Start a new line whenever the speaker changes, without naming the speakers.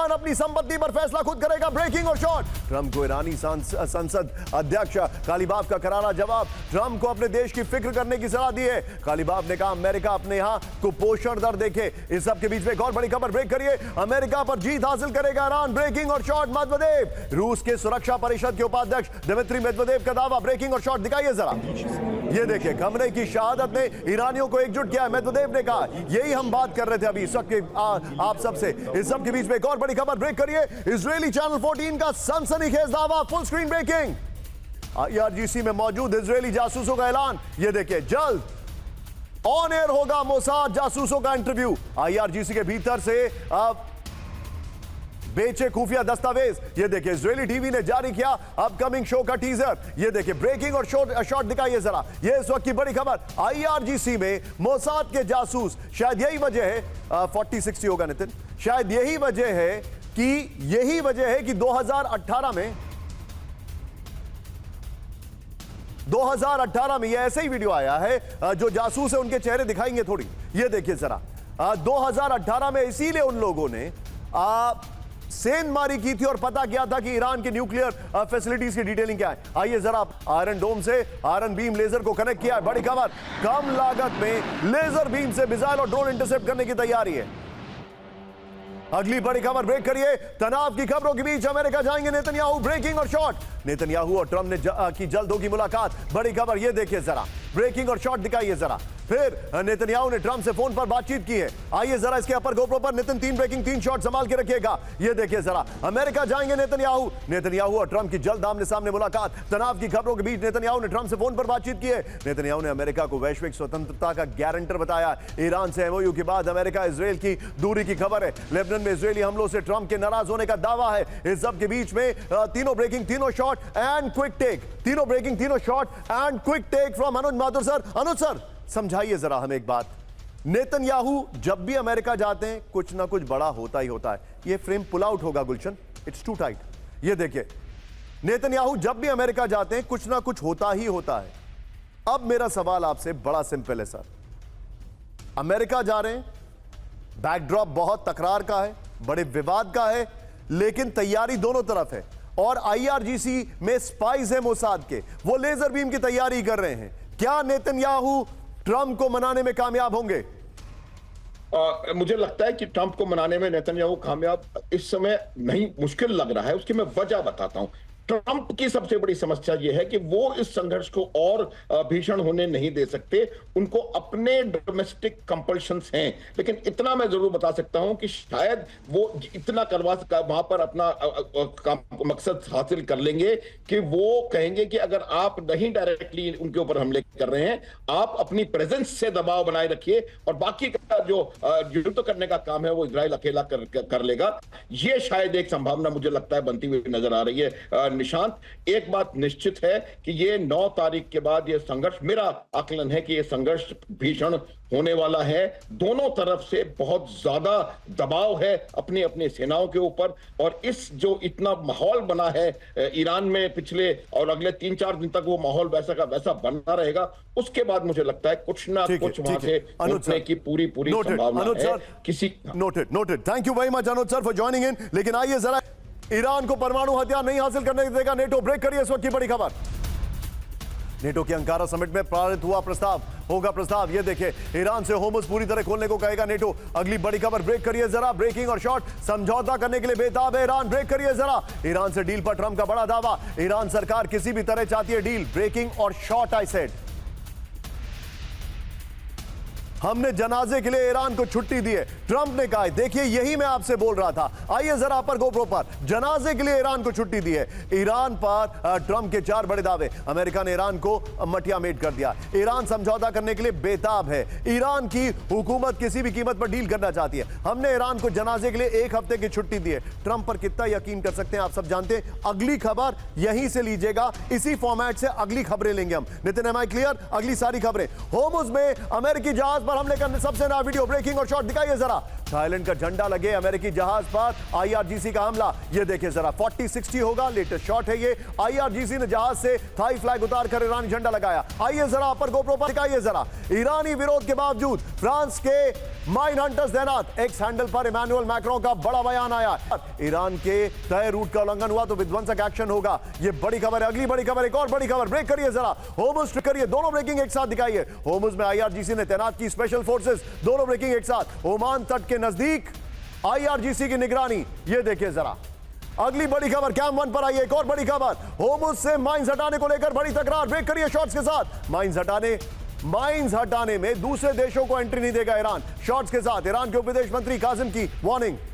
Iran अपनी संपत्ति पर फैसला खुद करेगा। ब्रेकिंग और शॉट, ट्रंप को ईरानी संसद अध्यक्ष कालीबाफ का करारा जवाब। ट्रंप को अपने देश की फिक्र करने की सलाह दी है। कालीबाफ ने कहा अमेरिका अपने यहां कुपोषण दर देखे। इस सब के बीच में एक और बड़ी खबर ब्रेक करिए, अमेरिका पर जीत हासिल करेगा ईरान। ब्रेकिंग और शॉट, मेदवेदेव रूस के सुरक्षा परिषद के उपाध्यक्ष दिमित्री मेदवेदेव का दावा। ब्रेकिंग और शॉट दिखाइए जरा, ये देखिए खमेनी की शहादत ने ईरानियों को एकजुट किया। मेदवेदेव ने कहा यही हम बात कर रहे थे अभी इस वक्त आप सबसे। इस सब के बीच में एक और बड़ी खबर ब्रेक करिए, इजरायली चैनल 14 का सनसनीखेज दावा। फुल स्क्रीन ब्रेकिंग, IRGC में मौजूद इजरायली जासूसों का ऐलान। ये देखिए जल्द ऑन एयर होगा मोसाद जासूसों का इंटरव्यू। IRGC के भीतर से अब बेचे खुफिया दस्तावेज। ये देखिए इजरायली टीवी ने जारी किया अपकमिंग शो का टीजर। ये देखिए ब्रेकिंग और शॉट दिखाइए जरा, ये इस वक्त की बड़ी खबर। IRGC में मोसाद के जासूस, शायद यही वजह है 4060 होगा नितिन, शायद यही वजह है कि 2018 में ये ऐसे ही वीडियो आया है। जो जासूस है उनके चेहरे दिखाएंगे थोड़ी, ये देखिए जरा। 2018 में इसीलिए उन लोगों ने सेंधमारी की थी और पता किया था कि ईरान के न्यूक्लियर फैसिलिटीज की डिटेलिंग क्या है। आइए जरा आयरन डोम से आयरन बीम लेजर को कनेक्ट किया है। बड़ी खबर, कम लागत में लेजर बीम से मिसाइल और ड्रोन इंटरसेप्ट करने की तैयारी है। अगली बड़ी खबर ब्रेक करिए, तनाव की खबरों के बीच अमेरिका जाएंगे नेतन्याहू। ब्रेकिंग और शॉट, नेतन्याहू और ट्रंप ने की जल्द होगी मुलाकात। बड़ी खबर, ये देखिए जरा, ब्रेकिंग और शॉट दिखाइए जरा। फिर नेतन्याहू ने ट्रंप से फोन पर बातचीत की है। आइए जरा इसके अपर गोप्रो पर नितिन 3 ब्रेकिंग 3 शॉट संभाल के रखिएगा। ये देखिए जरा, अमेरिका जाएंगे नेतन्याहू और ट्रंप की जल्द आमने सामने मुलाकात। तनाव की खबरों के बीच नेतन्याहू ने ट्रंप से फोन पर बातचीत की है। नेतन्याहू ने अमेरिका को वैश्विक स्वतंत्रता का गारंटर बताया। ईरान से MOU के बाद अमेरिका इजरायल की दूरी की खबर है। लेबनान में इजरायली हमलों से ट्रंप के नाराज होने का दावा है। इस सब के बीच में तीनों ब्रेकिंग, तीनों शॉट एंड क्विक टेक, तीनों ब्रेकिंग, तीनों short and quick take from Anuj Mathur sir. Anuj sir समझाइए जरा हमें एक बात, नेतन्याहू जब भी अमेरिका जाते हैं कुछ ना कुछ बड़ा होता ही होता है। ये फ्रेम पुल आउट होगा गुलशन, इट्स टू टाइट। ये देखिए नेतन्याहू जब भी अमेरिका जाते हैं कुछ ना कुछ होता ही होता है। अब मेरा सवाल आपसे बड़ा सिंपल है सर, अमेरिका जा रहे हैं, बैकड्रॉप बहुत तकरार का है, बड़े विवाद का है, लेकिन तैयारी दोनों तरफ है। और IRGC में स्पाइस है मोसाद के, वो लेजर बीम की तैयारी कर रहे हैं। क्या नेतन्याहू ट्रंप को मनाने में कामयाब होंगे?
मुझे लगता है कि ट्रंप को मनाने में नेतन्याहू कामयाब इस समय नहीं, मुश्किल लग रहा है। उसकी मैं वजह बताता हूं। ट्रंप की सबसे बड़ी समस्या यह है कि वो इस संघर्ष को और भीषण होने नहीं दे सकते। उनको अपने डोमेस्टिक कंपल्शंस हैं, लेकिन इतना मैं जरूर बता सकता हूं कि शायद वो इतना वहां पर अपना मकसद हासिल कर लेंगे कि वो कहेंगे कि अगर आप नहीं डायरेक्टली उनके ऊपर हमले कर रहे हैं, आप अपनी प्रेजेंस से दबाव बनाए रखिए और बाकी का जो युद्ध करने का काम है वो इजराइल अकेला कर लेगा। ये शायद एक संभावना मुझे लगता है बनती हुई नजर आ रही है। निशांत, एक बात निश्चित है कि ये 9 तारीख के बाद ये संघर्ष, मेरा आकलन है कि ये संघर्ष भीषण होने वाला है। दोनों तरफ से बहुत ज्यादा दबाव है अपनी अपनी सेनाओं के ऊपर, और इस जो इतना माहौल बना है ईरान में पिछले और अगले 3-4 दिन तक वो माहौल वैसा का वैसा बना रहेगा। उसके बाद मुझे लगता है कुछ ना कुछ वहां से उठने की पूरी संभावना है। किसी
noted. Thank you very much Anuj sir for joining in. लेकिन आइए जरा, ईरान को परमाणु हथियार नहीं हासिल करने देगा नेटो। ब्रेक करिए इस वक्त की बड़ी खबर, नेटो के अंकारा समिट में पारित हुआ प्रस्ताव। ये देखिए, ईरान से होर्मुज़ पूरी तरह खोलने को कहेगा नेटो। अगली बड़ी खबर ब्रेक करिए जरा, ब्रेकिंग और शॉट, समझौता करने के लिए बेताब है ईरान। ब्रेक करिए जरा, ईरान से डील पर ट्रंप का बड़ा दावा। ईरान सरकार किसी भी तरह चाहती है डील। ब्रेकिंग और शॉट, आई सेड हमने जनाजे के लिए ईरान को छुट्टी दी है। ट्रंप ने कहा, देखिए यही मैं आपसे बोल रहा था। आइए जरा अपर गोप्रो पर, जनाजे के लिए ईरान को छुट्टी दी है। ईरान पर ट्रंप के 4 बड़े दावे। अमेरिका ने ईरान को मटिया मेट कर दिया। ईरान समझौता करने के लिए बेताब है। ईरान की हुकूमत किसी भी कीमत पर डील करना चाहती है। हमने ईरान को जनाजे के लिए 1 हफ्ते की छुट्टी दी है। ट्रंप पर कितना यकीन कर सकते हैं आप सब जानते हैं। अगली खबर यहीं से लीजिएगा, इसी फॉर्मेट से अगली खबरें लेंगे हम। Nitin, am I clear? अगली सारी खबरें, होर्मुज़ में अमेरिकी जहाज पर हमले का सबसे नया वीडियो ब्रेकिंग और शॉट दिखाइए जरा। थाईलैंड का झंडा लगे अमेरिकी जहाज पर आईआरजीसी का हमला, ये देखिए जरा 40-60 होगा, लेटेस्ट शॉट है ये। आईआरजीसी ने जहाज से थाई फ्लैग उतार कर ईरानी झंडा लगाया। आइए जरा अपर गोप्रो पर दिखाइए जरा। ईरानी विरोध के बावजूद फ्रांस के माइन हंटर्स तैनात, एक्स हैंडल पर इमैनुअल मैक्रों का बड़ा बयान आया। ईरान के तय रूट का उल्लंघन हुआ तो विध्वंसक एक्शन होगा, ये बड़ी खबर है। अगली बड़ी खबर, एक और बड़ी खबर, ब्रेक करिए जरा, होर्मुज करिए, दोनों ब्रेकिंग एक साथ दिखाइए। होर्मुज में आईआरजीसी ने तैनात की स्पेशल फोर्सेस, दोनों ब्रेकिंग एक साथ। ओमान तट के नजदीक आईआरजीसी की निगरानी, ये देखिए जरा। अगली बड़ी खबर कैम 1 पर आई, एक और बड़ी खबर, होर्मुज से माइंस हटाने को लेकर बड़ी तकरार, ब्रेक करिए शॉट्स के साथ। माइंस हटाने में दूसरे देशों को एंट्री नहीं देगा ईरान, शॉट्स के साथ। ईरान के उपविदेश मंत्री काजिम की वार्निंग,